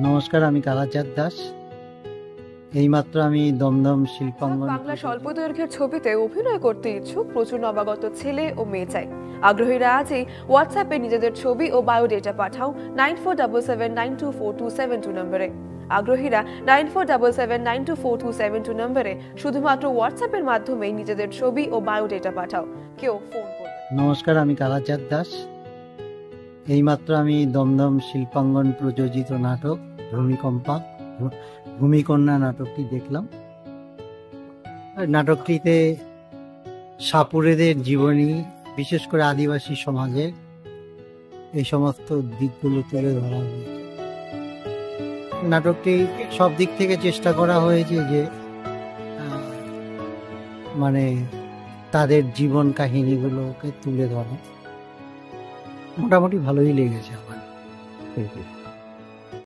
নমস্কার, আমি কালাচাঁদ দাস। এইমাত্র আমি দমদম শিল্পাঙ্গন বাংলা স্বল্প দৈর্ঘ্যের ছবিতে অভিনয় করতে ইচ্ছুক প্রচুর নবাগত ছেলে ও মেয়ে চাই। আগ্রহীরা আজই হোয়াটসঅ্যাপে নিজেদের ছবি ও বায়োডেটা পাঠাও 9477924272 নম্বরে। আগ্রহীরা 9477924272 নম্বরে শুধুমাত্র হোয়াটসঅ্যাপের মাধ্যমেই নিজেদের ছবি ও বায়োডেটা পাঠাও, কেউ ফোন করবে। নমস্কার, আমি কালাচাঁদ দাস। এইমাত্র আমি দমদম শিল্পাঙ্গন প্রযোজিত নাটক ভূমিকন্যা নাটকটি দেখলাম। নাটকটিতে সাপুড়েদের জীবনী, বিশেষ করে আদিবাসী সমাজের এই সমস্ত দিকগুলো তুলে ধরা হয়েছে। নাটকটি সব দিক থেকে চেষ্টা করা হয়েছে যে মানে তাদের জীবন কাহিনীগুলোকে তুলে ধরা। মোটামুটি ভালোই লেগেছে আমার।